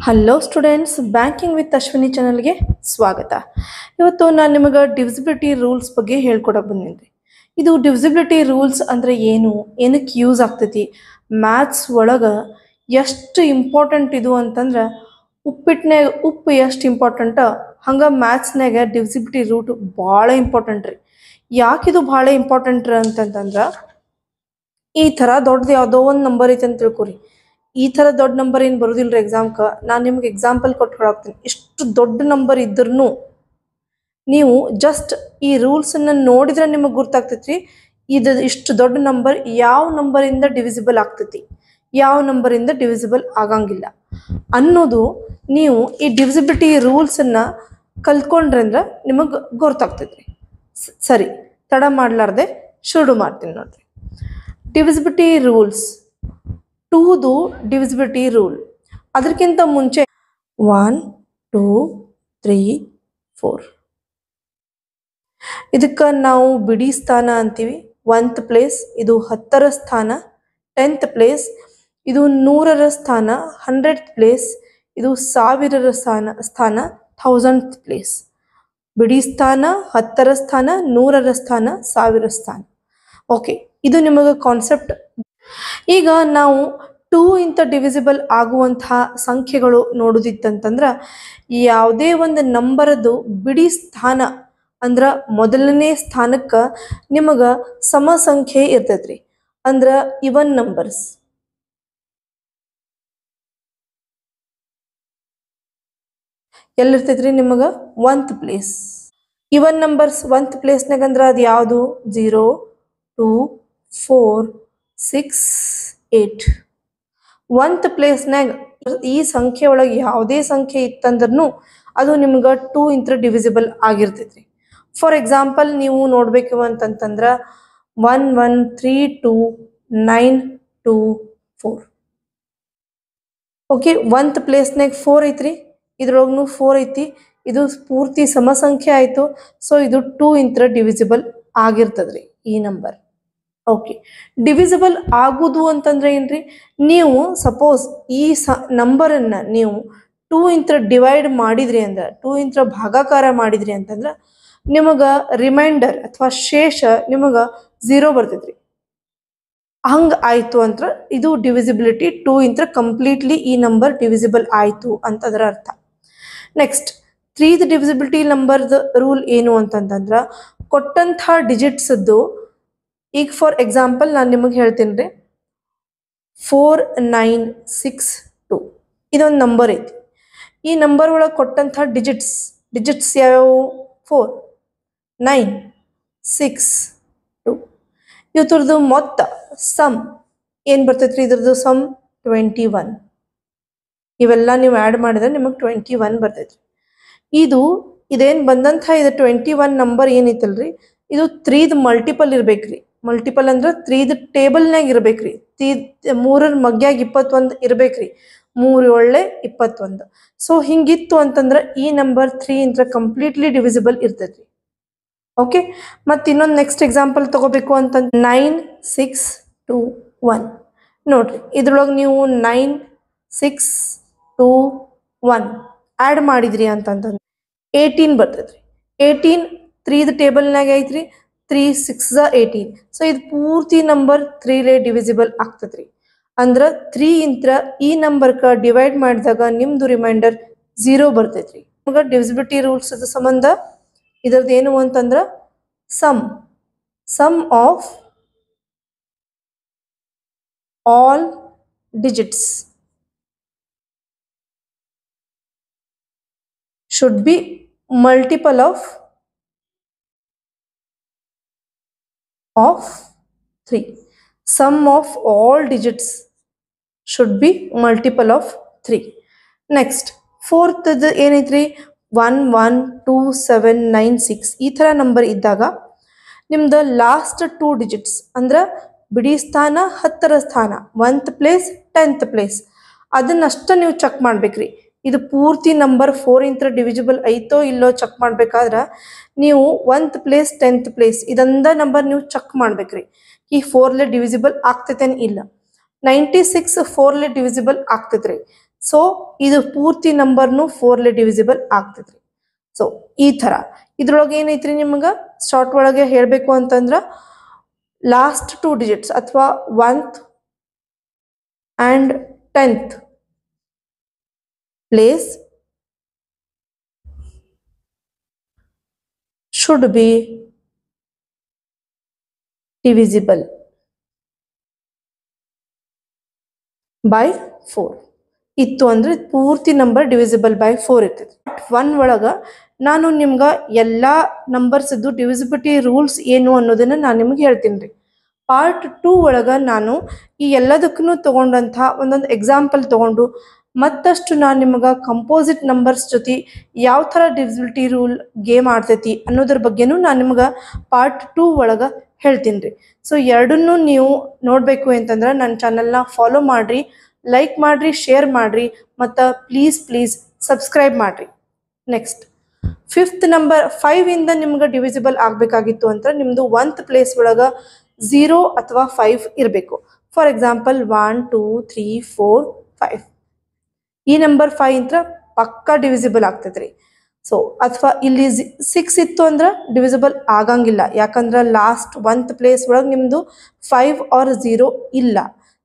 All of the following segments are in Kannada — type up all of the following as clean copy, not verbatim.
Hello students, banking with Ashwini ಚಾನಲ್ಗೆ ಸ್ವಾಗತ. ಇವತ್ತು ನಾನು ನಿಮಗೆ ಡಿವಿಸಿಬಿಲಿಟಿ ರೂಲ್ಸ್ ಬಗ್ಗೆ ಹೇಳ್ಕೊಡಕ್ಕೆ ಬಂದಿನಿ. ಇದು ಡಿವಿಸಿಬಿಲಿಟಿ ರೂಲ್ಸ್ ಅಂದರೆ ಏನು, ಏನಕ್ಕೆ ಯೂಸ್ ಆಗ್ತೈತಿ, ಮ್ಯಾಥ್ಸ್ ಒಳಗೆ ಎಷ್ಟು ಇಂಪಾರ್ಟೆಂಟ್ ಇದು ಅಂತಂದ್ರೆ ಉಪ್ಪಿಟ್ಟಿನಾಗ ಉಪ್ಪು ಎಷ್ಟು ಇಂಪಾರ್ಟೆಂಟ ಹಂಗೆ ಮ್ಯಾಥ್ಸ್ನಾಗ ಡಿವಿಸಿಬಿಲಿಟಿ ರೂಟ್ ಭಾಳ ಇಂಪಾರ್ಟೆಂಟ್ ರೀ. ಯಾಕಿದು ಭಾಳ ಇಂಪಾರ್ಟೆಂಟ್ ಅಂತಂತಂದ್ರೆ ಈ ಥರ ದೊಡ್ಡದು ಯಾವುದೋ ಒಂದು ನಂಬರ್ ಐತೆ ಅಂತ ತಿಳ್ಕೊರಿ. ಈ ಥರ ದೊಡ್ಡ ನಂಬರ್ ಏನು ಬರೋದಿಲ್ಲ ರೀ ಎಕ್ಸಾಮ್ಗೆ. ನಾನು ನಿಮ್ಗೆ ಎಕ್ಸಾಂಪಲ್ ಕೊಟ್ಕೊಳಾಗ್ತೀನಿ. ಇಷ್ಟು ದೊಡ್ಡ ನಂಬರ್ ಇದ್ರೂ ನೀವು ಜಸ್ಟ್ ಈ ರೂಲ್ಸನ್ನು ನೋಡಿದ್ರೆ ನಿಮಗೆ ಗೊತ್ತಾಗ್ತೈತಿ ಇದು ಇಷ್ಟು ದೊಡ್ಡ ನಂಬರ್ ಯಾವ ನಂಬರಿಂದ ಡಿವಿಸಿಬಲ್ ಆಗ್ತೈತಿ, ಯಾವ ನಂಬರಿಂದ ಡಿವಿಸಿಬಲ್ ಆಗಂಗಿಲ್ಲ ಅನ್ನೋದು ನೀವು ಈ ಡಿವಿಸಿಬಿಲಿಟಿ ರೂಲ್ಸನ್ನು ಕಲ್ತ್ಕೊಂಡ್ರೆ ಅಂದ್ರೆ ನಿಮಗೆ ಗೊತ್ತಾಗ್ತೈತಿ. ಸರಿ, ತಡ ಮಾಡಲಾರ್ದೆ ಶುರು ಮಾಡ್ತೀನಿ ನೋಡ್ರಿ. ಡಿವಿಸಿಬಿಲಿಟಿ ರೂಲ್ಸ್, ಟೂದು ಡಿವಿಸಿಬಿಲಿಟಿ ರೂಲ್. ಅದಕ್ಕಿಂತ ಮುಂಚೆ 1 2 3 4 ಇದಕ್ಕೆ ನಾವು ಬಿಡಿ ಸ್ಥಾನ ಅಂತೀವಿ. 1th ಪ್ಲೇಸ್ ಇದು 10ರ ಸ್ಥಾನ, 10th ಪ್ಲೇಸ್ ಇದು 100ರ ಸ್ಥಾನ, 100th ಪ್ಲೇಸ್ ಇದು 1000ರ ಸ್ಥಾನ 1000th ಪ್ಲೇಸ್. ಬಿಡಿ ಸ್ಥಾನ, 10ರ ಸ್ಥಾನ, 100ರ ಸ್ಥಾನ, 1000ರ ಸ್ಥಾನ. ಓಕೆ, ಇದು ನಿಮಗೆ ಕಾನ್ಸೆಪ್ಟ್. ಈಗ ನಾವು 2 ಇಂಥ ಡಿವಿಸಿಬಲ್ ಆಗುವಂತಹ ಸಂಖ್ಯೆಗಳು ನೋಡೋದಿತ್ತಂತಂದ್ರೆ ಯಾವುದೇ ಒಂದು ನಂಬರದು ಬಿಡಿ ಸ್ಥಾನ ಅಂದ್ರೆ ಮೊದಲನೇ ಸ್ಥಾನಕ್ಕೆ ನಿಮಗೆ ಸಮ ಸಂಖ್ಯೆ ಇರ್ತೈತ್ರಿ. ಅಂದ್ರೆ ಇವನ್ ನಂಬರ್ಸ್. ಎಲ್ಲಿರ್ತೈತ್ರಿ ನಿಮಗೆ 1th ಪ್ಲೇಸ್. ಇವನ್ ನಂಬರ್ಸ್ 1th ಪ್ಲೇಸ್ನಾಗ ಅಂದ್ರೆ ಅದು ಯಾವುದು? 0 2 4 6 8. 1th ಪ್ಲೇಸ್ನಾಗ ಈ ಸಂಖ್ಯೆ ಒಳಗೆ ಯಾವುದೇ ಸಂಖ್ಯೆ ಇತ್ತಂದ್ರೂ ಅದು ನಿಮ್ಗೆ 2 ಇಂಥ ಡಿವಿಸಿಬಲ್ ಆಗಿರ್ತೈತ್ರಿ. ಫಾರ್ ಎಕ್ಸಾಂಪಲ್ ನೀವು ನೋಡ್ಬೇಕು ಅಂತಂತಂದ್ರೆ 1 1 3 2 9 2 4. ಓಕೆ, 1th ಪ್ಲೇಸ್ನಾಗ 4 ಐತ್ರಿ, ಇದ್ರೊಳಗೂ 4 ಐತಿ. ಇದು ಪೂರ್ತಿ ಸಮ ಸಂಖ್ಯೆ ಆಯಿತು. ಸೊ ಇದು 2 ಇಂಥ ಡಿವಿಸಿಬಲ್ ಆಗಿರ್ತದ್ರಿ ಈ ನಂಬರ್. ಓಕೆ, ಡಿವಿಸಿಬಲ್ ಆಗುವುದು ಅಂತಂದ್ರೆ ಏನ್ರಿ? ನೀವು ಸಪೋಸ್ ಈ ನಂಬರನ್ನು ನೀವು 2 ಇಂಥ ಡಿವೈಡ್ ಮಾಡಿದ್ರಿ ಅಂದ್ರೆ, 2 ಇಂಥ ಭಾಗಾಕಾರ ಮಾಡಿದ್ರಿ ಅಂತಂದ್ರೆ ನಿಮಗೆ ರಿಮೈಂಡರ್ ಅಥವಾ ಶೇಷ ನಿಮಗೆ 0 ಬರ್ತೈತ್ರಿ. ಹಂಗೆ ಆಯಿತು ಅಂತ ಇದು ಡಿವಿಸಿಬಿಲಿಟಿ 2 ಇಂಥ ಕಂಪ್ಲೀಟ್ಲಿ ಈ ನಂಬರ್ ಡಿವಿಸಿಬಲ್ ಆಯಿತು ಅಂತ ಅದರ ಅರ್ಥ. ನೆಕ್ಸ್ಟ್ 3th ಡಿವಿಸಿಬಿಲಿಟಿ ನಂಬರ್ದು ರೂಲ್ ಏನು ಅಂತಂತಂದ್ರೆ ಕೊಟ್ಟಂಥ ಡಿಜಿಟ್ಸದ್ದು, ಈಗ ಫಾರ್ ಎಕ್ಸಾಂಪಲ್ ನಾನು ನಿಮಗೆ ಹೇಳ್ತೀನಿ ರೀ, 4962 ಇದೊಂದು ನಂಬರ್ ಐತಿ. ಈ ನಂಬರ್ ಒಳಗೆ ಕೊಟ್ಟಂಥ ಡಿಜಿಟ್ಸ್ ಯಾವ್ಯಾವು? 4 9 6 2. ಇದ್ರದ್ದು ಮೊತ್ತ ಸಮ್ ಏನು ಬರ್ತೈತ್ರಿ? ಇದ್ರದ್ದು ಸಮ್ 21. ಇವೆಲ್ಲ ನೀವು ಆ್ಯಡ್ ಮಾಡಿದ್ರೆ ನಿಮಗೆ 21 ಬರ್ತೈತ್ರಿ. ಇದೇನು ಬಂದಂಥ ಇದು 21 ನಂಬರ್ ಏನೈತಲ್ರಿ, ಇದು 3ದ್ ಮಲ್ಟಿಪಲ್ ಇರ್ಬೇಕ್ರಿ. ಮಲ್ಟಿಪಲ್ ಅಂದ್ರೆ 3ದ್ ಟೇಬಲ್ನಾಗ ಇರ್ಬೇಕ್ರಿ. 3ರ ಮಗ್ಯಾಗ 21 ಇರ್ಬೇಕ್ರಿ. 3 ಒಳ್ಳೆ 21. ಸೊ ಹಿಂಗಿತ್ತು ಅಂತಂದ್ರೆ ಈ ನಂಬರ್ 3 ಇಂಥ ಕಂಪ್ಲೀಟ್ಲಿ ಡಿವಿಸಿಬಲ್ ಇರ್ತೈತಿ. ಓಕೆ, ಮತ್ತು ಇನ್ನೊಂದು ನೆಕ್ಸ್ಟ್ ಎಕ್ಸಾಂಪಲ್ ತಗೋಬೇಕು ಅಂತಂದ್ರೆ 9 6 2 1 ನೋಡ್ರಿ. ಇದ್ರೊಳಗೆ ನೀವು 9 6 2 1 ಆ್ಯಡ್ ಮಾಡಿದ್ರಿ ಅಂತಂತಂದ್ರೆ 18 ಬರ್ತೈತ್ರಿ. 18 3ದ್ ಟೇಬಲ್ನಾಗ ಐತ್ರಿ. 3 6 18. ಸೊ ಇದು ಪೂರ್ತಿ ನಂಬರ್ 3ಲೇ ಡಿವಿಸಿಬಲ್ ಆಗ್ತದ್ರಿ. ಅಂದ್ರೆ 3 ಇಂಥ ಈ ನಂಬರ್ಗೆ ಡಿವೈಡ್ ಮಾಡಿದಾಗ ನಿಮ್ದು ರಿಮೈಂಡರ್ 0 ಬರ್ತೈತ್ರಿ. ಇವಾಗ ಡಿವಿಸಿಬಿಲಿಟಿ ರೂಲ್ಸ್ ಸಂಬಂಧ ಇದ್ರದ್ದು ಏನು ಅಂತಂದ್ರೆ sum of all digits should be multiple of 3. Sum of all digits should be multiple of 3. Next 4th ಏನೈತ್ರಿ? 1 1 2 7 9 6 ಈ ಥರ ನಂಬರ್ ಇದ್ದಾಗ ನಿಮ್ದು ಲಾಸ್ಟ್ 2 ಡಿಜಿಟ್ಸ್ ಅಂದ್ರೆ ಬಿಡಿ ಸ್ಥಾನ 10ರ ಸ್ಥಾನ 1th ಪ್ಲೇಸ್ 10th ಪ್ಲೇಸ್ ಅದನ್ನಷ್ಟ ನೀವು ಚೆಕ್ ಮಾಡ್ಬೇಕ್ರಿ. ಇದು ಪೂರ್ತಿ ನಂಬರ್ 4 ಇಂಥ ಡಿವಿಸಿಬಲ್ ಐತೋ ಇಲ್ಲೋ ಚೆಕ್ ಮಾಡ್ಬೇಕಾದ್ರೆ ನೀವು 1th ಪ್ಲೇಸ್ 10th ಪ್ಲೇಸ್ ಇದೊಂದ ನಂಬರ್ ನೀವು ಚೆಕ್ ಮಾಡ್ಬೇಕ್ರಿ. ಈ 4ಲೇ ಡಿವಿಸಿಬಲ್ ಆಗ್ತೈತೇನು ಇಲ್ಲ. 96 4ಲೇ ಡಿವಿಸಿಬಲ್ ಆಗ್ತೈತ್ರಿ. ಸೊ ಇದು ಪೂರ್ತಿ ನಂಬರ್ನು 4 ಡಿವಿಸಿಬಲ್ ಆಗ್ತೈತ್ರಿ. ಸೊ ಈ ಥರ ಇದ್ರೊಳಗೆ ಏನೈತ್ರಿ ನಿಮ್ಗೆ ಶಾರ್ಟ್ ಒಳಗೆ ಹೇಳಬೇಕು ಅಂತಂದ್ರೆ ಲಾಸ್ಟ್ 2 ಡಿಜಿಟ್ಸ್ ಅಥವಾ 1th and 10th place should be divisible by 4. ಇತ್ತು ಅಂದ್ರೆ ಪೂರ್ತಿ ನಂಬರ್ ಡಿವಿಸಿಬಲ್ ಬೈ 4 ಇರ್ತೈತಿ. ಪಾರ್ಟ್ 1 ಒಳಗ ನಾನು ನಿಮ್ಗೆ ಎಲ್ಲ ನಂಬರ್ಸ್ ಇದ್ದು ಡಿವಿಸಿಬಿಲಿಟಿ ರೂಲ್ಸ್ ಏನು ಅನ್ನೋದನ್ನ ನಾನು ನಿಮ್ಗೆ ಹೇಳ್ತೀನಿ ರೀ. ಪಾರ್ಟ್ 2 ಒಳಗ ನಾನು ಈ ಎಲ್ಲದಕ್ಕೂ ತಗೊಂಡಂಥ ಒಂದೊಂದು ಎಕ್ಸಾಂಪಲ್ ತಗೊಂಡು ಮತ್ತಷ್ಟು ನಾನು ನಿಮ್ಗೆ ಕಂಪೋಸಿಟ್ ನಂಬರ್ಸ್ ಜೊತೆ ಯಾವ ಥರ ಡಿವಿಸಿಬಿಲಿಟಿ ರೂಲ್ ಗೇಮ್ ಆಡ್ತೈತಿ ಅನ್ನೋದ್ರ ಬಗ್ಗೆನೂ ನಾನು ನಿಮ್ಗೆ ಪಾರ್ಟ್ 2 ಒಳಗೆ ಹೇಳ್ತೀನಿ ರೀ. ಸೊ ಎರಡನ್ನೂ ನೀವು ನೋಡಬೇಕು ಅಂತಂದ್ರೆ ನನ್ನ ಚಾನಲ್ನ ಫಾಲೋ ಮಾಡಿರಿ, ಲೈಕ್ ಮಾಡಿರಿ, ಶೇರ್ ಮಾಡಿರಿ ಮತ್ತು ಪ್ಲೀಸ್ ಸಬ್ಸ್ಕ್ರೈಬ್ ಮಾಡಿರಿ. ನೆಕ್ಸ್ಟ್ 5th ನಂಬರ್ 5 ಇಂದ ನಿಮ್ಗೆ ಡಿವಿಸಿಬಲ್ ಆಗಬೇಕಾಗಿತ್ತು ಅಂತ ನಿಮ್ಮದು 1th ಪ್ಲೇಸ್ ಒಳಗೆ 0 ಅಥವಾ 5 ಇರಬೇಕು. ಫಾರ್ ಎಕ್ಸಾಂಪಲ್ 1 2 3 4 5 ಈ ನಂಬರ್ 5 ಅಂತ ಪಕ್ಕಾ ಡಿವಿಸಿಬಲ್ ಆಗ್ತೈತ್ರಿ. ಸೊ ಅಥವಾ ಇಲ್ಲಿ 6 ಇತ್ತು ಅಂದ್ರೆ ಡಿವಿಸಿಬಲ್ ಆಗಂಗಿಲ್ಲ, ಯಾಕಂದ್ರೆ ಲಾಸ್ಟ್ 1th ಪ್ಲೇಸ್ ಒಳಗೆ ನಿಮ್ಮದು 5 ಆರ್ 0 ಇಲ್ಲ.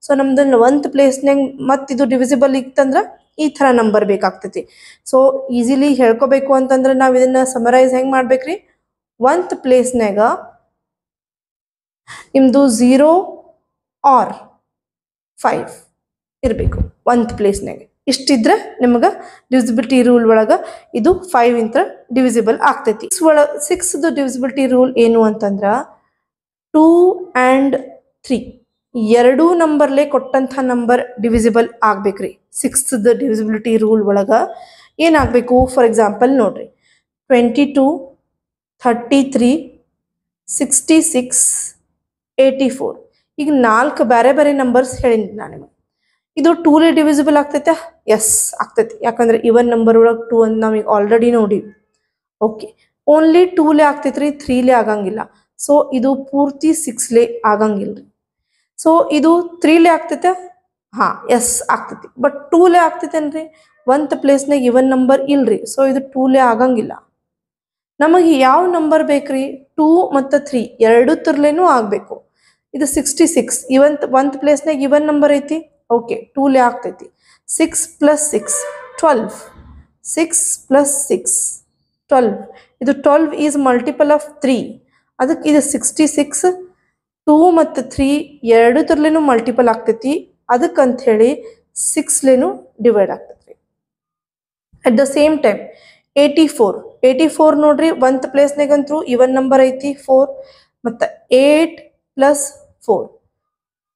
ಸೊ ನಮ್ದು 1th ಪ್ಲೇಸ್ನಾಗ ಮತ್ತಿದು ಡಿವಿಸಿಬಲ್ ಇತ್ತಂದ್ರೆ ಈ ಥರ ನಂಬರ್ ಬೇಕಾಗ್ತೈತಿ. ಸೊ ಈಸಿಲಿ ಹೇಳ್ಕೋಬೇಕು ಅಂತಂದ್ರೆ ನಾವು ಇದನ್ನ ಸಮರೈಸ್ ಹೆಂಗೆ ಮಾಡ್ಬೇಕ್ರಿ, 1th ಪ್ಲೇಸ್ನಾಗ ನಿಮ್ಮದು 0 ಆರ್ 5 ಇರಬೇಕು 1th ಪ್ಲೇಸ್ನಾಗ. ಇಷ್ಟಿದ್ರೆ ನಿಮ್ಗೆ ಡಿವಿಸಿಬಿಲಿಟಿ ರೂಲ್ ಒಳಗೆ ಇದು 5 ಇಂತ ಡಿವಿಸಿಬಲ್ ಆಗ್ತೈತಿ. 6th ಡಿವಿಸಿಬಿಲಿಟಿ ರೂಲ್ ಏನು ಅಂತಂದ್ರೆ 2 and 3 ಎರಡೂ ನಂಬರ್ಲೆ ಕೊಟ್ಟಂಥ ನಂಬರ್ ಡಿವಿಸಿಬಲ್ ಆಗ್ಬೇಕ್ರಿ. 6th ಡಿವಿಸಿಬಿಲಿಟಿ ರೂಲ್ ಒಳಗೆ ಏನಾಗಬೇಕು, ಫಾರ್ ಎಕ್ಸಾಂಪಲ್ ನೋಡ್ರಿ 22 33 66 84 ಈಗ 4 ಬೇರೆ ಬೇರೆ ನಂಬರ್ಸ್ ಹೇಳಿನಿ ನಾನು ನಿಮಗೆ. ಇದು 2ಲೇ ಡಿವಿಸಿಬಲ್ ಆಗ್ತೈತೆ? ಎಸ್ ಆಗ್ತೈತಿ, ಯಾಕಂದ್ರೆ ಇವನ್ ನಂಬರ್ ಒಳಗೆ 2 ಅಂತ ನಾವೀಗ ಆಲ್ರೆಡಿ ನೋಡಿವಿ. ಓಕೆ, ಓನ್ಲಿ 2ಲೇ ಆಗ್ತೈತ್ರಿ, 3ಲೇ ಆಗಂಗಿಲ್ಲ. ಸೊ ಇದು ಪೂರ್ತಿ 6ಲೇ ಆಗಂಗಿಲ್ಲ ರೀ. ಸೊ ಇದು 3ಲೇ ಆಗ್ತೈತೆ? ಹಾಂ ಎಸ್ ಆಗ್ತೈತಿ. ಬಟ್ 2ಲೇ ಆಗ್ತೈತೇನ್ರಿ? 1th ಪ್ಲೇಸ್ನಾಗ ಇವನ್ ನಂಬರ್ ಇಲ್ರಿ. ಸೊ ಇದು 2ಲೇ ಆಗಂಗಿಲ್ಲ. ನಮಗೆ ಯಾವ ನಂಬರ್ ಬೇಕ್ರಿ? 2 ಮತ್ತು 3 ಎರಡೂ ತರ್ಲೇನೂ ಆಗಬೇಕು. ಇದು 66 1th ಪ್ಲೇಸ್ನಾಗ ಇವನ್ ನಂಬರ್ ಐತಿ. ಓಕೆ, 2ಲೇ ಆಗ್ತೈತಿ. 6 + 6 12 6 + 6 12 ಇದು 12 ಈಸ್ ಮಲ್ಟಿಪಲ್ ಆಫ್ 3. ಅದಕ್ಕೆ ಇದು 66 2 ಮತ್ತು 3 ಎರಡೂ ತರ್ಲೇನೂ ಮಲ್ಟಿಪಲ್ ಆಗ್ತೈತಿ. ಅದಕ್ಕಂತ ಹೇಳಿ 6ಲೇನೂ ಡಿವೈಡ್ ಆಗ್ತೈತಿ. ಅಟ್ ದ ಸೇಮ್ ಟೈಮ್ 84 ನೋಡ್ರಿ 1th ಪ್ಲೇಸ್ನಾಗಂತೂ ಇವನ್ ನಂಬರ್ ಐತಿ 4 ಮತ್ತು 8 + 4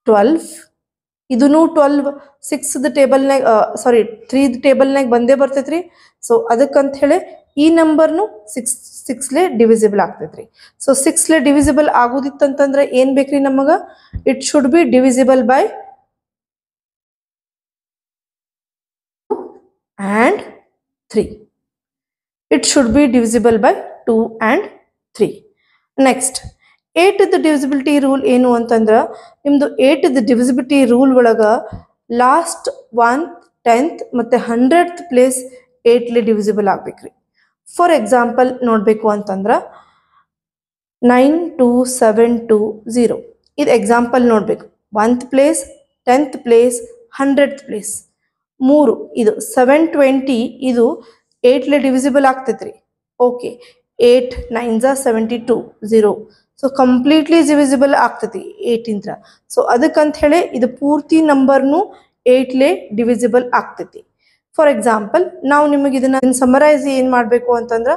12 ಇದೂ 12 6th ಟೇಬಲ್ನಾಗ 3th ಟೇಬಲ್ನಾಗ ಬಂದೇ ಬರ್ತೈತ್ರಿ. ಸೊ ಅದಕ್ಕಂತ ಹೇಳಿ ಈ ನಂಬರ್ನು 6ಲೇ ಡಿವಿಸಿಬಲ್ ಆಗ್ತೈತ್ರಿ. ಸೊ 6ಲೇ ಡಿವಿಸಿಬಲ್ ಆಗೋದಿತ್ತಂತಂದ್ರೆ ಏನು ಬೇಕ್ರಿ ನಮಗೆ? It should be divisible by 2 and 3. It should be divisible by 2 and 3. Next 8th divisibility rule ಏನು ಅಂತಂದ್ರೆ ನಿಮ್ಮದು 8th divisibility rule ಒಳಗೆ ಲಾಸ್ಟ್ 1th 10th ಮತ್ತು 100th ಪ್ಲೇಸ್ 8ಲೇ ಡಿವಿಸಿಬಲ್ ಆಗ್ಬೇಕ್ರಿ. ಫಾರ್ ಎಕ್ಸಾಂಪಲ್ ನೋಡಬೇಕು ಅಂತಂದ್ರೆ 92720 ಇದು ಎಕ್ಸಾಂಪಲ್ ನೋಡಬೇಕು. 1th place 10th place 100th place 3 ಇದು 720 ಇದು 8ಲೇ ಡಿವಿಸಿಬಲ್ ಆಗ್ತೈತ್ರಿ. Okay, 8 9s 72 0. So completely divisible ಆಗ್ತೈತಿ 8 ಇಂದ. ಸೊ ಅದಕ್ಕಂತ ಹೇಳಿ ಇದು ಪೂರ್ತಿ ನಂಬರ್ನು 8ಲೇ ಡಿವಿಸಿಬಲ್ ಆಗ್ತೈತಿ. ಫಾರ್ ಎಕ್ಸಾಂಪಲ್ ನಾವು ನಿಮಗೆ ಇದನ್ನ ಸಮರೈಸ್ ಏನು ಮಾಡಬೇಕು ಅಂತಂದ್ರೆ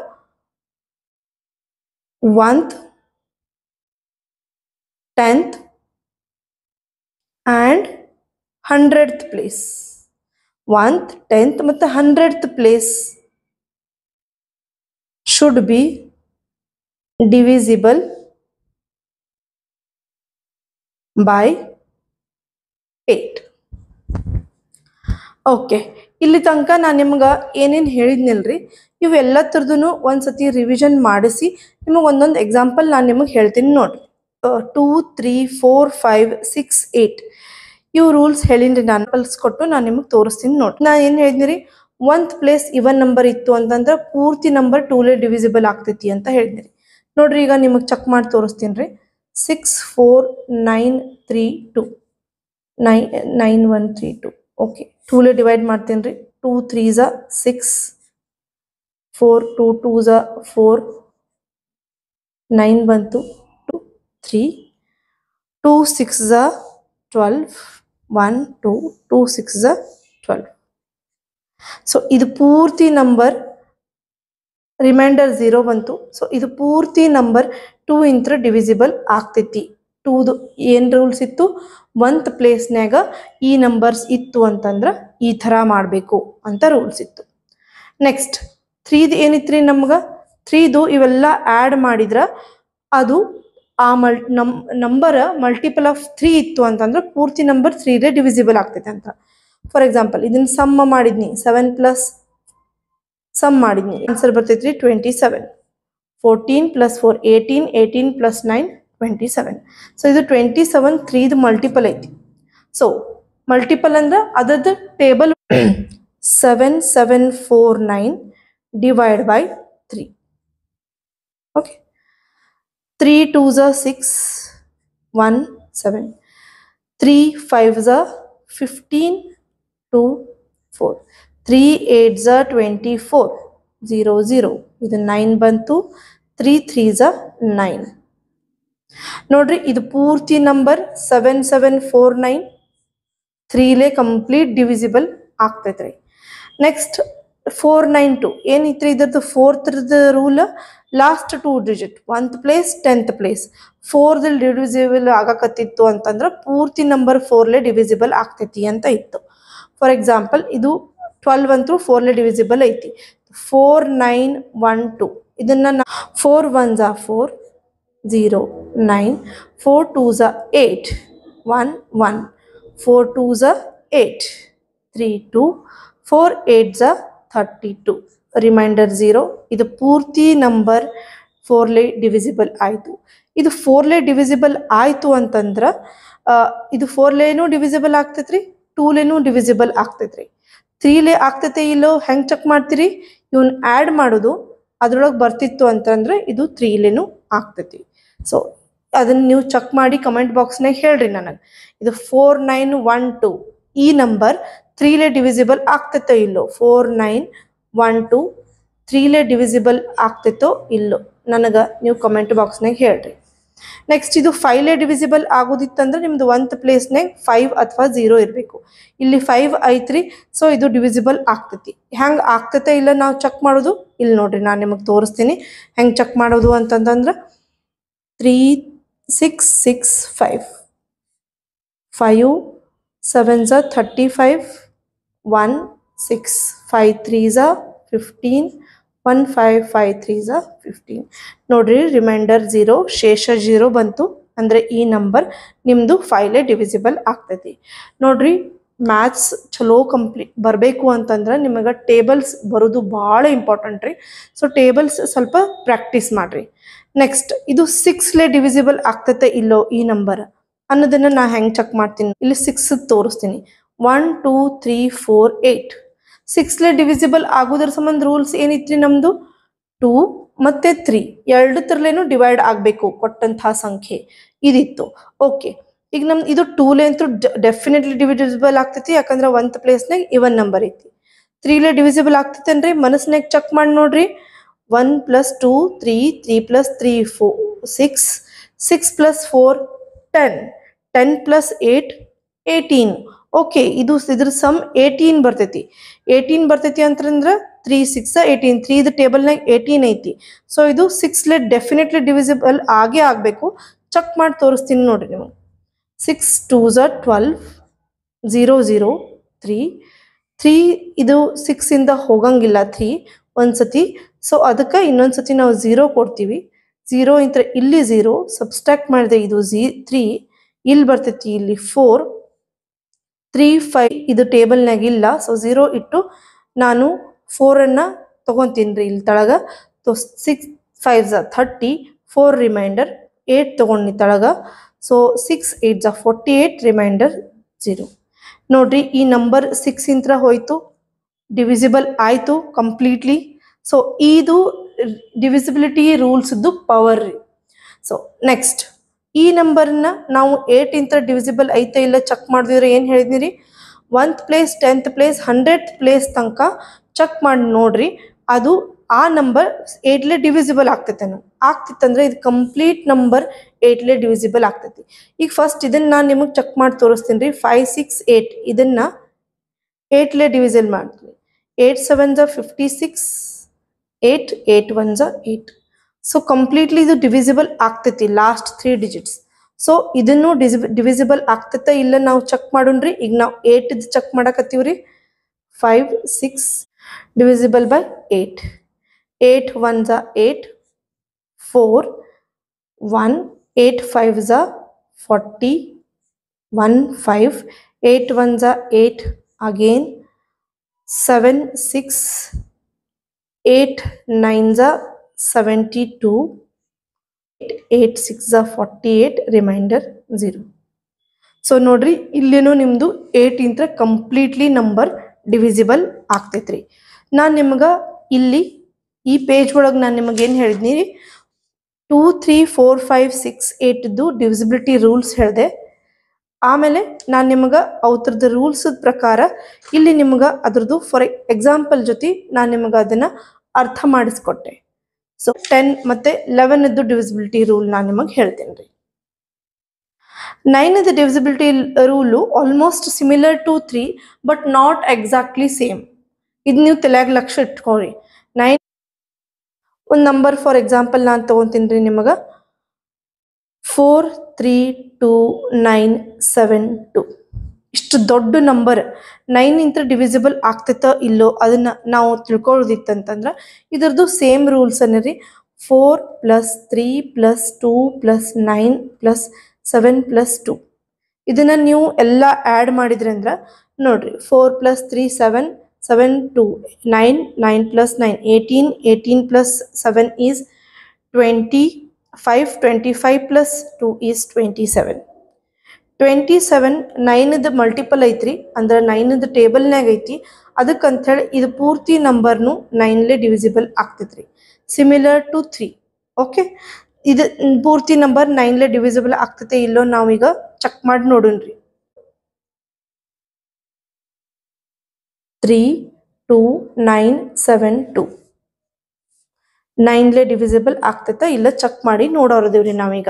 1th 10th and 100th place 1th 10th ಮತ್ತು 100th place should be divisible by 8. Okay, ಇಲ್ಲಿ ತನಕ ನಾನು ನಿಮ್ಗೆ ಏನೇನು ಹೇಳಿದ್ನಿಲ್ರಿ ಇವೆಲ್ಲ ಥರದ್ದು ಒಂದ್ಸತಿ ರಿವಿಷನ್ ಮಾಡಿಸಿ ನಿಮಗೆ ಒಂದೊಂದು ಎಕ್ಸಾಂಪಲ್ ನಾನು ನಿಮಗೆ ಹೇಳ್ತೀನಿ ನೋಡ್ರಿ. 2 3 4 5 6 8 ಇವು ರೂಲ್ಸ್ ಹೇಳಿನ್ರಿ ನಾನು ಕಲಿಸ್ಕೊಟ್ಟು ನಾನು ನಿಮಗೆ ತೋರಿಸ್ತೀನಿ ನೋಡಿ. ನಾನು ಏನು ಹೇಳಿದ್ನಿ, ಒಂದ್ ಪ್ಲೇಸ್ ಇವನ್ ನಂಬರ್ ಇತ್ತು ಅಂತಂದ್ರೆ ಪೂರ್ತಿ ನಂಬರ್ ಟೂಲೆ ಡಿವಿಸಿಬಲ್ ಆಗ್ತೈತಿ ಅಂತ ಹೇಳಿದ್ನಿ. ನೋಡ್ರಿ ಈಗ ನಿಮಗೆ ಚೆಕ್ ಮಾಡಿ ತೋರಿಸ್ತೀನಿ ರೀ. 6 4 9 3 2 9 1 3 2. ಓಕೆ, ಟೂಲೆ ಡಿವೈಡ್ ಮಾಡ್ತೀನಿ ರೀ. 2 3s 6, 4 2 2s 4, 9 ಬಂತು 2 3, 2 6s 12, 1 2 2 6s 12. ಸೊ ಇದು ಪೂರ್ತಿ ನಂಬರ್, ರಿಮೈಂಡರ್ 0 ಬಂತು. ಸೊ ಇದು ಪೂರ್ತಿ ನಂಬರ್ 2 ಇಂತ್ರ ಡಿವಿಸಿಬಲ್ ಆಗ್ತೈತಿ. 2ದು ಏನು ರೂಲ್ಸ್ ಇತ್ತು, ಒಂದ್ ಪ್ಲೇಸ್ನ್ಯಾಗ ಈ ನಂಬರ್ಸ್ ಇತ್ತು ಅಂತಂದ್ರೆ ಈ ಥರ ಮಾಡಬೇಕು ಅಂತ ರೂಲ್ಸ್ ಇತ್ತು. ನೆಕ್ಸ್ಟ್ 3ದು ಏನಿತ್ರಿ, ನಮ್ಗೆ 3ದು ಇವೆಲ್ಲ ಆ್ಯಡ್ ಮಾಡಿದ್ರೆ ಅದು ಆ ನಂಬರ್ ಮಲ್ಟಿಪಲ್ ಆಫ್ 3 ಇತ್ತು ಅಂತಂದ್ರೆ ಪೂರ್ತಿ ನಂಬರ್ 3 ಡಿವಿಸಿಬಲ್ ಆಗ್ತೈತೆ ಅಂತ. ಫಾರ್ ಎಕ್ಸಾಂಪಲ್ ಇದನ್ನ ಸಮ್ ಮಾಡಿದ್ನಿ, 7 ಪ್ಲಸ್ ಸಮ್ ಮಾಡಿದ್ನಿ, ಆನ್ಸರ್ ಬರ್ತೈತ್ರಿ 27. 14 ಪ್ಲಸ್ 4 18, 18 ಪ್ಲಸ್ 9 27. ಸೊ ಇದು 27 3ದು ಮಲ್ಟಿಪಲ್ ಐತಿ. ಸೊ ಮಲ್ಟಿಪಲ್ ಅಂದ್ರೆ ಅದರದ್ದು table 7749 divide by 3. Okay, 3 2s 6, 1 7, 3 5s 15, 2 4, 3 8s 24, 0 0. ಇದು 9 ಬಂತು, 3 3s 9. ನೋಡ್ರಿ ಇದು ಪೂರ್ತಿ ನಂಬರ್ 7749 3ಲೇ ಕಂಪ್ಲೀಟ್ ಡಿವಿಸಿಬಲ್ ಆಗ್ತೈತ್ರಿ. ನೆಕ್ಸ್ಟ್ 492 ಏನಿತ್ರಿ, ಇದ್ರದ್ದು 4th rule, last 2 digit 1th place 10th place 4ದಲ್ಲಿ ಡಿವಿಸಿಬಲ್ ಆಗಕತ್ತಿತ್ತು ಅಂತಂದ್ರೆ ಪೂರ್ತಿ ನಂಬರ್ 4ಲೇ ಡಿವಿಸಿಬಲ್ ಆಗ್ತೈತಿ ಅಂತ ಇತ್ತು. ಫಾರ್ ಎಕ್ಸಾಂಪಲ್ ಇದು 12 ಅಂತೂ 4ಲೇ ಡಿವಿಸಿಬಲ್ ಐತಿ. 4912 ಇದನ್ನ 4 1s 4, 0 9, 4 2s 8, 1 1, 4 2s 8, 3 2, 4 8s 32, reminder 0. ಇದು ಪೂರ್ತಿ ನಂಬರ್ 4ಲೇ ಡಿವಿಸಿಬಲ್ ಆಯಿತು. ಇದು 4ಲೇ ಡಿವಿಸಿಬಲ್ ಆಯಿತು ಅಂತಂದ್ರೆ ಇದು 4ಲೇನೂ ಡಿವಿಸಿಬಲ್ ಆಗ್ತೈತ್ರಿ, 2ಲೇನೂ ಡಿವಿಸಿಬಲ್ ಆಗ್ತೈತ್ರಿ. 3ಲೇ ಆಗ್ತೈತೆ ಇಲ್ಲೋ ಹೆಂಗೆ ಚೆಕ್ ಮಾಡ್ತೀರಿ, ಇವನ್ ಆ್ಯಡ್ ಮಾಡೋದು, ಅದ್ರೊಳಗೆ ಬರ್ತಿತ್ತು ಅಂತಂದ್ರೆ ಇದು 3ಲೇನೂ ಆಗ್ತೈತಿ. ಸೊ ಅದನ್ನು ನೀವು ಚೆಕ್ ಮಾಡಿ ಕಮೆಂಟ್ ಬಾಕ್ಸ್ನಾಗ ಹೇಳ್ರಿ ನನಗೆ. ಇದು 4912 ಈ ನಂಬರ್ 3ಲೇ ಡಿವಿಸಿಬಲ್ ಆಗ್ತೈತೋ ಇಲ್ಲೋ, 4912 3ಲೇ ಡಿವಿಸಿಬಲ್ ಆಗ್ತೈತೋ ಇಲ್ಲೋ ನನಗೆ ನೀವು ಕಮೆಂಟ್ ಬಾಕ್ಸ್ನಾಗ ಹೇಳ್ರಿ. ನೆಕ್ಸ್ಟ್ ಇದು 5ಲೇ ಡಿವಿಸಿಬಲ್ ಆಗೋದಿತ್ತಂದ್ರೆ ನಿಮ್ದು 1th ಪ್ಲೇಸ್ನಾಗ 5 ಅಥವಾ 0 ಇರಬೇಕು. ಇಲ್ಲಿ 5 ಐತ್ರಿ, ಸೊ ಇದು ಡಿವಿಸಿಬಲ್ ಆಗ್ತೈತಿ. ಹೆಂಗೆ ಆಗ್ತೈತೆ ಇಲ್ಲ ನಾವು ಚೆಕ್ ಮಾಡೋದು, ಇಲ್ಲಿ ನೋಡ್ರಿ ನಾನು ನಿಮಗೆ ತೋರಿಸ್ತೀನಿ ಹೆಂಗೆ ಚೆಕ್ ಮಾಡೋದು ಅಂತಂದ್ರೆ 3 6 6 5, 5 7s 35, 1 6, 5 3s 15, 1 5 5 3s 15. ನೋಡ್ರಿ ರಿಮೈಂಡರ್ 0, ಶೇಷ 0 ಬಂತು ಅಂದರೆ ಈ ನಂಬರ್ ನಿಮ್ಮದು 5ಲೇ ಡಿವಿಸಿಬಲ್ ಆಗ್ತೈತಿ. ನೋಡ್ರಿ ಮ್ಯಾಥ್ಸ್ ಚಲೋ ಕಂಪ್ಲೀಟ್ ಬರಬೇಕು ಅಂತಂದ್ರೆ ನಿಮಗೆ ಟೇಬಲ್ಸ್ ಬರೋದು ಭಾಳ ಇಂಪಾರ್ಟೆಂಟ್ ರೀ. ಸೊ ಟೇಬಲ್ಸ್ ಸ್ವಲ್ಪ ಪ್ರಾಕ್ಟೀಸ್ ಮಾಡಿರಿ. ನೆಕ್ಸ್ಟ್ ಇದು 6ಲೇ ಡಿವಿಸಿಬಲ್ ಆಗ್ತೈತೆ ಇಲ್ಲೋ ಈ ನಂಬರ್ ಅನ್ನೋದನ್ನು ನಾ ಹೆಂಗೆ ಚೆಕ್ ಮಾಡ್ತೀನಿ, ಇಲ್ಲಿ 6 ತೋರಿಸ್ತೀನಿ. 1 2 3 4 8 6ಲೇ ಡಿವಿಸಿಬಲ್ ಆಗೋದ್ರ ಸಂಬಂಧ ರೂಲ್ಸ್ ಏನಿತ್ರಿ, ನಮ್ಮದು 2 ಮತ್ತು 3 ಎರಡತ್ರಲೇನು ಡಿವೈಡ್ ಆಗಬೇಕು ಕೊಟ್ಟಂತಹ ಸಂಖ್ಯೆ ಇದಿತ್ತು. ಓಕೆ, ಈಗ ನಮ್ದು ಇದು 2ಲೇ ಅಂತೂ ಡೆಫಿನೆಟ್ಲಿ ಡಿವಿಸಿಬಲ್ ಆಗ್ತೈತಿ, ಯಾಕಂದ್ರೆ 1th ಪ್ಲೇಸ್ನಾಗ ಇವನ್ ನಂಬರ್ ಐತಿ. 3ಲೇ ಡಿವಿಸಿಬಲ್ ಆಗ್ತೈತೇನ್ರಿ, ಮನಸ್ನಾಗ ಚೆಕ್ ಮಾಡಿ ನೋಡ್ರಿ. 1 + 2 3, 3 + 3 4 6, 6 + 4 10, 10 + 8 18. ಓಕೆ, ಇದ್ರ ಸಮ್ 18 ಬರ್ತೈತಿ. 18 ಬರ್ತೈತಿ ಅಂತಂದ್ರೆ 3 6 18, 3ದು ಟೇಬಲ್ನಾಗ 18 ಐತಿ. ಸೊ ಇದು 6ಲೇ ಡೆಫಿನೆಟ್ಲಿ ಡಿವಿಸಿಬಲ್ ಆಗೇ ಆಗಬೇಕು. ಚೆಕ್ ಮಾಡಿ ತೋರಿಸ್ತೀನಿ ನೋಡ್ರಿ ನಿಮಗೆ. 6 2s 12, 0 0 3, 3 ಇದು 6ಇಂದ ಹೋಗಂಗಿಲ್ಲ 3 ಒಂದ್ಸತಿ. ಸೊ ಅದಕ್ಕೆ ಇನ್ನೊಂದು ಸತಿ ನಾವು 0 ಕೊಡ್ತೀವಿ. 0 ಇಂತ ಇಲ್ಲಿ 0 ಸಬ್ಸ್ಟ್ರಾಕ್ಟ್ ಮಾಡಿದೆ, ಇದು 3 ಇಲ್ಲಿ ಬರ್ತೈತಿ, ಇಲ್ಲಿ 4 3 5 ಇದು ಟೇಬಲ್ನಾಗ ಇಲ್ಲ. ಸೊ 0 ಇಟ್ಟು ನಾನು 4ಅನ್ನು ತೊಗೊತೀನಿ ರೀ ಇಲ್ಲಿ ತಳಗ. 6 5s 30, 4 ರಿಮೈಂಡರ್ 8 ತೊಗೊಂಡು ತಳಗ. So 6 8s 48 reminder 0. ನೋಡ್ರಿ ಈ ನಂಬರ್ 6 ಇಂತ್ರ ಹೋಯ್ತು, ಡಿವಿಸಿಬಲ್ ಆಯಿತು ಕಂಪ್ಲೀಟ್ಲಿ. ಸೊ ಇದು ಡಿವಿಸಿಬಿಲಿಟಿ ರೂಲ್ಸ್ದು ಪವರ್ ರೀ. ಸೊ ನೆಕ್ಸ್ಟ್ ಈ ನಂಬರ್ನ ನಾವು 8 ಇಂತ್ರ ಡಿವಿಸಿಬಲ್ ಐತೆ ಇಲ್ಲ ಚೆಕ್ ಮಾಡಿದ್ರೆ ಏನು ಹೇಳಿದ್ನಿ 1th place 10th place 100th place ತನಕ ಚೆಕ್ ಮಾಡಿ ನೋಡ್ರಿ, ಅದು ಆ ನಂಬರ್ 8ಲೇ ಡಿವಿಸಿಬಲ್ ಆಗ್ತೈತೇನು. ಆಗ್ತಿತ್ತಂದ್ರೆ ಇದು ಕಂಪ್ಲೀಟ್ ನಂಬರ್ 8ಲೇ ಡಿವಿಸಿಬಲ್ ಆಗ್ತೈತಿ. ಈಗ ಫಸ್ಟ್ ಇದನ್ನ ನಾನು ನಿಮಗೆ ಚೆಕ್ ಮಾಡಿ ತೋರಿಸ್ತೀನಿ ರೀ. 5 6 8 ಇದನ್ನ 8ಲೇ ಡಿವಿಸಿಬಲ್ ಮಾಡ್ತೀನಿ. 8 7 56, 8 8 1 8. ಸೊ ಕಂಪ್ಲೀಟ್ಲಿ ಇದು ಡಿವಿಸಿಬಲ್ ಆಗ್ತೈತಿ ಲಾಸ್ಟ್ 3 ಡಿಜಿಟ್ಸ್. ಸೊ ಇದನ್ನು ಡಿವಿಸಿಬಲ್ ಆಗ್ತೈತೆ ಇಲ್ಲ ನಾವು ಚೆಕ್ ಮಾಡೋಣ್ರಿ. ಈಗ ನಾವು 8 check ಮಾಡಕತ್ತೀವ್ರಿ. 5 6 divisible by 8. 8 1 8, 4 1, 8 5 40, 1 5, 8 1 8 again, 7 6, 8 9 72, 8 6 48, remainder 0. So ನೋಡ್ರಿ ಇಲ್ಲೇನೋ ನಿಮ್ಮದು 8 ಇಂತ್ರ ಕಂಪ್ಲೀಟ್ಲಿ ನಂಬರ್ ಡಿವಿಸಿಬಲ್ ಆಗ್ತೈತ್ರಿ. ನಾನು ನಿಮ್ಗೆ ಇಲ್ಲಿ ಈ ಪೇಜ್ ಒಳಗೆ ನಾನು ನಿಮಗೆ ಏನು ಹೇಳಿದ್ನಿ 2 3 4 5 6 8ದು ಡಿವಿಸಿಬಿಲಿಟಿ ರೂಲ್ಸ್ ಹೇಳಿದೆ. ಆಮೇಲೆ ನಾನು ನಿಮಗೆ ಅವ್ರದ್ದು ರೂಲ್ಸ್ ಪ್ರಕಾರ ಇಲ್ಲಿ ನಿಮ್ಗೆ ಅದ್ರದ್ದು ಫಾರ್ ಎಕ್ಸಾಂಪಲ್ ಜೊತೆ ನಾನು ನಿಮಗೆ ಅದನ್ನು ಅರ್ಥ ಮಾಡಿಸ್ಕೊಟ್ಟೆ. ಸೊ 10 ಮತ್ತು 11ದ್ದು ಡಿವಿಸಿಬಿಲಿಟಿ ರೂಲ್ ನಾನು ನಿಮಗೆ ಹೇಳ್ತೇನೆ ರೀ. 9ದ್ದು divisibility rule almost similar to 3 but not exactly same. ಇದು ನೀವು ತಲೆಯಾಗ ಲಕ್ಷ್ಯ ಇಟ್ಕೊಳ್ರಿ. 9 ಒಂದು ನಂಬರ್ ಫಾರ್ ಎಕ್ಸಾಂಪಲ್ ನಾನು ತೊಗೊತೀನಿ ರೀ ನಿಮಗೆ 4 3 2 9 7 2. ಇಷ್ಟು ದೊಡ್ಡ ನಂಬರ್ 9 ಇಂತ್ರ ಡಿವಿಸಿಬಲ್ ಆಗ್ತೈತೋ ಇಲ್ಲೋ ಅದನ್ನು ನಾವು ತಿಳ್ಕೊಳ್ಳೋದಿತ್ತಂತಂದ್ರೆ ಇದರದ್ದು ಸೇಮ್ ರೂಲ್ಸ್ ಅನ್ನ ರೀ. 4 + 3 + 2 + 9 + 7 + 2. ಇದನ್ನು ನೀವು ಎಲ್ಲ ಆ್ಯಡ್ ಮಾಡಿದ್ರಿ ಅಂದ್ರೆ ನೋಡ್ರಿ 4 + 3 7, 7 2 9, 9 + 9 18, 18 + 7 is 25, 25 + 2 is 27. 27 9ದು ಮಲ್ಟಿಪಲ್ ಐತ್ರಿ, ಅಂದ್ರೆ 9ದು ಟೇಬಲ್ನಾಗ ಐತಿ. ಅದಕ್ಕಂಥೇಳಿ ಇದು ಪೂರ್ತಿ ನಂಬರ್ನು 9ಲೇ ಡಿವಿಸಿಬಲ್ ಆಗ್ತೈತ್ರಿ, ಸಿಮಿಲರ್ ಟು 3. ಓಕೆ, ಇದು ಪೂರ್ತಿ ನಂಬರ್ 9ಲೇ ಡಿವಿಸಿಬಲ್ ಆಗ್ತೈತೆ ಇಲ್ಲೋ ನಾವೀಗ ಚೆಕ್ ಮಾಡಿ ನೋಡೋಣ್ರಿ. 3 2 9 7 2 9ಲೇ ಡಿವಿಸಿಬಲ್ ಆಗ್ತೈತೆ ಇಲ್ಲ ಚೆಕ್ ಮಾಡಿ ನೋಡೋರದೇವ್ರಿ ನಾವೀಗ.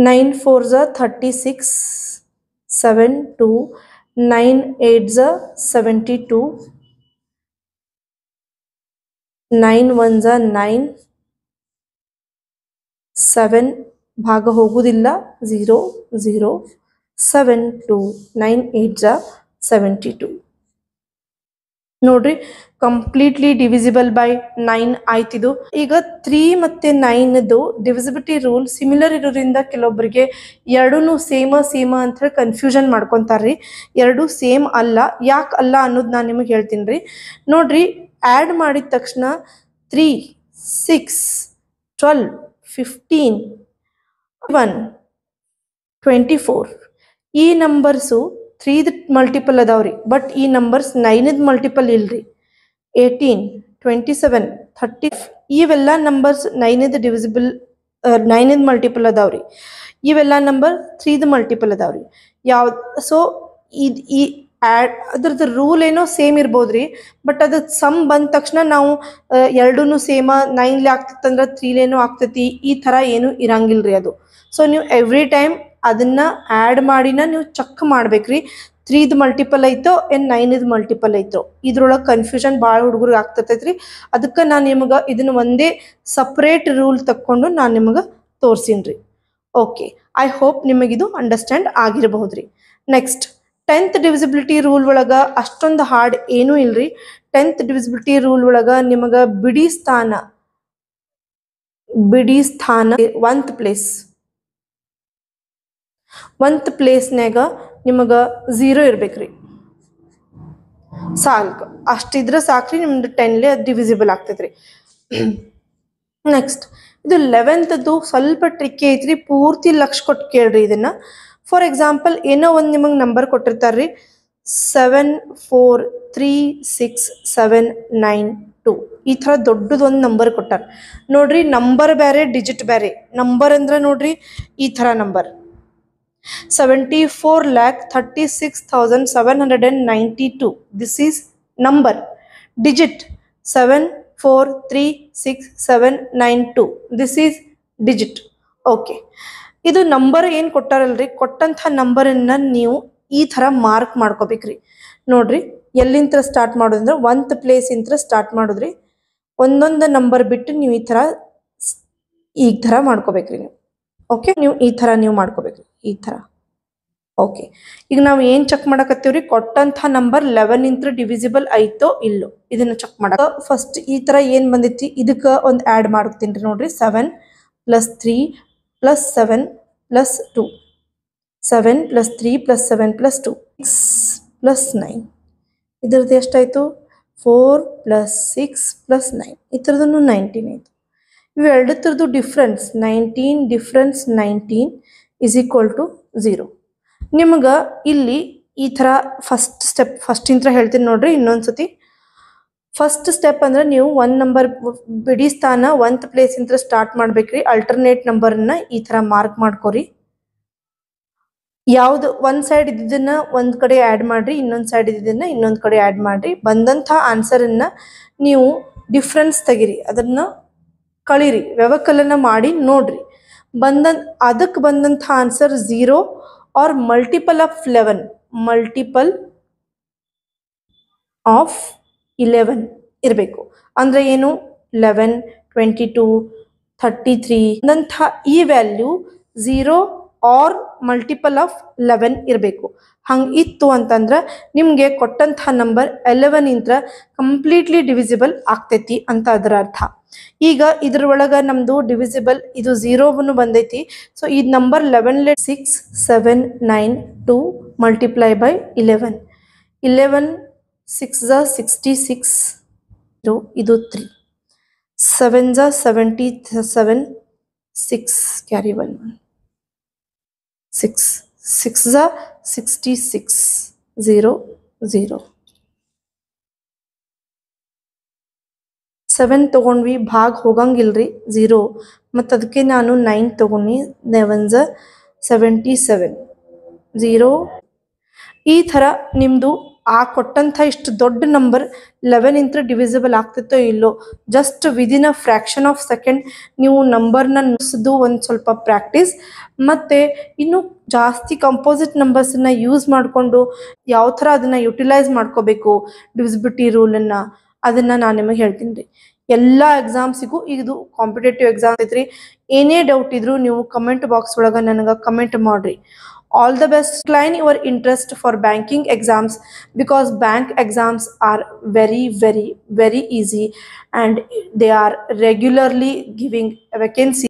9 4 36, 7 2, 9 8 72, 9 1 9, 7 ಭಾಗ ಹೋಗುವುದಿಲ್ಲ 0 0, 7 2, 9 8 72. ನೋಡ್ರಿ ಕಂಪ್ಲೀಟ್ಲಿ ಡಿವಿಸಿಬಲ್ ಬೈ 9 ಆಯ್ತಿದು. ಈಗ 3 ಮತ್ತು 9ದು ಡಿವಿಸಿಬಿಲಿಟಿ ರೂಲ್ ಸಿಮಿಲರ್ ಇರೋದ್ರಿಂದ ಕೆಲವೊಬ್ಬರಿಗೆ ಎರಡೂ ಸೇಮ ಅಂತ ಹೇಳಿ ಕನ್ಫ್ಯೂಷನ್ ಮಾಡ್ಕೊತಾರ್ರಿ. ಎರಡೂ ಸೇಮ್ ಅಲ್ಲ. ಯಾಕೆ ಅಲ್ಲ ಅನ್ನೋದು ನಾನು ನಿಮಗೆ ಹೇಳ್ತೀನಿ ರೀ. ನೋಡ್ರಿ ಆ್ಯಡ್ ಮಾಡಿದ ತಕ್ಷಣ 3 6 12 15 1 24 ಈ ನಂಬರ್ಸು 3ದ ಮಲ್ಟಿಪಲ್ ಅದಾವ್ರಿ. ಬಟ್ ಈ ನಂಬರ್ಸ್ 9ದ ಮಲ್ಟಿಪಲ್ ಇಲ್ರಿ. 18 27 30 ಇವೆಲ್ಲ ನಂಬರ್ಸ್ 9ದ ಡಿವಿಸಿಬಲ್ 9ದ ಮಲ್ಟಿಪಲ್ ಅದಾವ್ರಿ. ಇವೆಲ್ಲ ನಂಬರ್ 3ದ ಮಲ್ಟಿಪಲ್ ಅದಾವ್ರಿ. ಸೊ ಇದು ಈ ಆ್ಯಡ್ ಅದ್ರದ್ದು ರೂಲ್ ಏನೋ ಸೇಮ್ ಇರ್ಬೋದ್ರಿ. ಬಟ್ ಅದು ಸಮ್ ಬಂದ ತಕ್ಷಣ ನಾವು ಎರಡೂ ಸೇಮ 9ಲೇ ಆಗ್ತಿತ್ತಂದ್ರೆ 3ಲೇನೂ ಆಗ್ತೈತಿ ಈ ಥರ ಏನೂ ಇರಂಗಿಲ್ರಿ ಅದು. ಸೊ ನೀವು ಎವ್ರಿ ಟೈಮ್ ಅದನ್ನು ಆ್ಯಡ್ ಮಾಡಿನ ನೀವು ಚೆಕ್ ಮಾಡ್ಬೇಕ್ರಿ 3ದ ಮಲ್ಟಿಪಲ್ ಐತೋ ಏನು 9ದ ಮಲ್ಟಿಪಲ್ ಐತೋ. ಇದ್ರೊಳಗೆ ಕನ್ಫ್ಯೂಷನ್ ಭಾಳ ಹುಡುಗರಿಗೆ ಆಗ್ತೈತ್ರಿ. ಅದಕ್ಕೆ ನಾನು ನಿಮಗೆ ಇದನ್ನು ಒಂದೇ ಸಪ್ರೇಟ್ ರೂಲ್ ತಕ್ಕೊಂಡು ನಾನು ನಿಮಗೆ ತೋರಿಸೀನಿ ರೀ. ಓಕೆ, ಐ ಹೋಪ್ ನಿಮಗಿದು ಅಂಡರ್ಸ್ಟ್ಯಾಂಡ್ ಆಗಿರಬಹುದ್ರಿ. ನೆಕ್ಸ್ಟ್ 10th ಡಿವಿಸಿಬಿಲಿಟಿ ರೂಲ್ ಒಳಗೆ ಅಷ್ಟೊಂದು ಹಾರ್ಡ್ ಏನೂ ಇಲ್ರಿ. 10th ಡಿವಿಸಿಬಿಲಿಟಿ ರೂಲ್ ಒಳಗೆ ನಿಮಗೆ ಬಿಡಿ ಸ್ಥಾನ 1th ಪ್ಲೇಸ್ 1th ಪ್ಲೇಸ್ನಾಗ ನಿಮಗೆ 0 ಇರ್ಬೇಕ್ರಿ. ಸಾಕು, ಅಷ್ಟಿದ್ರೆ ಸಾಕ್ರಿ ನಿಮ್ದು 10ಲೇ ಡಿವಿಸಿಬಲ್ ಆಗ್ತೈತ್ರಿ. ನೆಕ್ಸ್ಟ್ ಇದು 11ದ್ದು ಸ್ವಲ್ಪ ಟ್ರಿಕ್ಕಿ ಐತ್ರಿ, ಪೂರ್ತಿ ಲಕ್ಷ ಕೊಟ್ಟು ಕೇಳ್ರಿ ಇದನ್ನ. ಫಾರ್ ಎಕ್ಸಾಂಪಲ್ ಏನೋ ಒಂದು ನಿಮಗೆ ನಂಬರ್ ಕೊಟ್ಟಿರ್ತಾರ್ರಿ 74367992 ಈ ಥರ ದೊಡ್ಡದೊಂದು ನಂಬರ್ ಕೊಟ್ಟಾರ ನೋಡ್ರಿ. ನಂಬರ್ ಬೇರೆ ಡಿಜಿಟ್ ಬೇರೆ. ನಂಬರ್ ಅಂದ್ರೆ ನೋಡ್ರಿ ಈ ಥರ number 74,36,792. This is number. Digit 7436,792. This is digit. Okay, ಇದು ನಂಬರ್ ಏನು ಕೊಟ್ಟಾರಲ್ರಿ, ಕೊಟ್ಟಂಥ ನಂಬರನ್ನು ನೀವು ಈ ಥರ ಮಾರ್ಕ್ ಮಾಡ್ಕೋಬೇಕ್ರಿ. ನೋಡ್ರಿ ಎಲ್ಲಿಂದ ಸ್ಟಾರ್ಟ್ ಮಾಡೋದಂದ್ರೆ 1th ಪ್ಲೇಸ್ ಇಂದ ಸ್ಟಾರ್ಟ್ ಮಾಡೋದ್ರಿ. ಒಂದೊಂದು ನಂಬರ್ ಬಿಟ್ಟು ನೀವು ಈ ಥರ ಮಾಡ್ಕೋಬೇಕ್ರಿ ನೀವು. ಓಕೆ, ನೀವು ಈ ಥರ ನೀವು ಮಾಡ್ಕೋಬೇಕ್ರಿ ಈ ಥರ. ಓಕೆ, ಈಗ ನಾವು ಏನು ಚೆಕ್ ಮಾಡಕತ್ತೀವ್ರಿ, ಕೊಟ್ಟಂಥ ನಂಬರ್ 11 ಇಂದ ಡಿವಿಸಿಬಲ್ ಐತೋ ಇಲ್ಲೋ ಇದನ್ನು ಚೆಕ್ ಮಾಡಕ. ಫಸ್ಟ್ ಈ ಥರ ಏನು ಬಂದೈತಿ ಇದಕ್ಕೆ ಒಂದು ಆ್ಯಡ್ ಮಾಡ್ತೀನಿ ರೀ. ನೋಡ್ರಿ 7 + 3 + 7 + 2, 7 + 3 + 7 + 2, 6 + 9. ಇದ್ರದ್ದು ಎಷ್ಟಾಯಿತು 4 + 6 + 9. ಈ ಥರದನ್ನು 19 ಆಯಿತು. ಇವು ಎರಡತ್ರದ್ದು ಡಿಫ್ರೆನ್ಸ್ 19 ಡಿಫ್ರೆನ್ಸ್ 19 = 0. ನಿಮ್ಗೆ ಇಲ್ಲಿ ಈ ಥರ ಫಸ್ಟಿಂದ ಹೇಳ್ತೀನಿ ನೋಡ್ರಿ ಇನ್ನೊಂದು ಸತಿ. ಫಸ್ಟ್ ಸ್ಟೆಪ್ ಅಂದ್ರೆ ನೀವು ಒಂದು ನಂಬರ್ ಬಿಡಿ ಸ್ಥಾನ 1th ಪ್ಲೇಸ್ ಇಂದ ಸ್ಟಾರ್ಟ್ ಮಾಡ್ಬೇಕ್ರಿ. ಅಲ್ಟರ್ನೇಟ್ ನಂಬರನ್ನ ಈ ಥರ ಮಾರ್ಕ್ ಮಾಡ್ಕೋರಿ. ಯಾವ್ದು ಒಂದು ಸೈಡ್ ಇದ್ದಿದ್ದನ್ನ ಒಂದು ಕಡೆ ಆ್ಯಡ್ ಮಾಡ್ರಿ, ಇನ್ನೊಂದು ಸೈಡ್ ಇದ್ದಿದ್ದನ್ನ ಇನ್ನೊಂದು ಕಡೆ ಆ್ಯಡ್ ಮಾಡ್ರಿ. ಬಂದಂಥ ಆನ್ಸರನ್ನು ನೀವು ಡಿಫ್ರೆನ್ಸ್ ತೆಗಿರಿ, ಅದನ್ನು ಕಳೀರಿ, ವ್ಯವಕಲನ ಮಾಡಿ ನೋಡ್ರಿ. ಅದಕ್ಕೆ ಬಂದಂಥ answer 0 are multiple of 11, multiple of 11 ಇರಬೇಕು. ಅಂದರೆ ಏನು 11, 22, 33 ಅಂಥ ಈ ವ್ಯಾಲ್ಯೂ 0 ಆರ್ ಮಲ್ಟಿಪಲ್ ಆಫ್ 11 ಇರಬೇಕು. ಹಂಗೆ ಇತ್ತು ಅಂತಂದ್ರೆ ನಿಮಗೆ ಕೊಟ್ಟಂಥ ನಂಬರ್ 11 ಇಂದ ಕಂಪ್ಲೀಟ್ಲಿ ಡಿವಿಸಿಬಲ್ ಆಗ್ತೈತಿ ಅಂತ ಅದರ ಅರ್ಥ. ಈಗ ಇದ್ರೊಳಗೆ ನಮ್ಮದು ಡಿವಿಸಿಬಲ್ ಇದು 0 ಬಂದೈತಿ. ಸೊ ಈ ನಂಬರ್ 11 6792 × 11. 11 6 = 66, ಇದು 3, 7 = 77, 6 carry 1, 6 = 66, 0 0. 7 ತೊಗೊಂಡ್ವಿ, ಭಾಗ ಹೋಗಂಗಿಲ್ರಿ 0, ಮತ್ತು ಅದಕ್ಕೆ ನಾನು 9 ತೊಗೊಂಡು 9 = 77, 0. ಈ ಥರ ನಿಮ್ಮದು ಆ ಕೊಟ್ಟಂಥ ಇಷ್ಟು ದೊಡ್ಡ ನಂಬರ್ 11 ಇಂದ ಡಿವಿಸಿಬಲ್ ಆಗ್ತಿತ್ತೋ ಇಲ್ಲೋ just within a fraction of second ನೀವು ನಂಬರ್ನ ನುಡಿಸೋದು ಒಂದು ಸ್ವಲ್ಪ ಪ್ರಾಕ್ಟೀಸ್. ಮತ್ತು ಇನ್ನು ಜಾಸ್ತಿ ಕಂಪೋಸಿಟ್ ನಂಬರ್ಸನ್ನು ಯೂಸ್ ಮಾಡಿಕೊಂಡು ಯಾವ ಥರ ಅದನ್ನು ಯುಟಿಲೈಸ್ ಮಾಡ್ಕೋಬೇಕು ಡಿವಿಸಿಬಿಲಿಟಿ ರೂಲನ್ನು ಅದನ್ನು ನಾನು ನಿಮಗೆ ಹೇಳ್ತೀನಿ ರೀ. ಎಲ್ಲ ಎಕ್ಸಾಮ್ಸಿಗೂ ಇದು ಕಾಂಪಿಟೇಟಿವ್ ಎಕ್ಸಾಮ್ ಐತ್ರಿ. ಏನೇ ಡೌಟ್ ಇದ್ರೂ ನೀವು ಕಮೆಂಟ್ ಬಾಕ್ಸ್ ಒಳಗೆ ನನಗೆ ಕಮೆಂಟ್ ಮಾಡಿರಿ. All the best. Decline your interest for banking exams because bank exams are very, very, very easy and they are regularly giving a vacancy.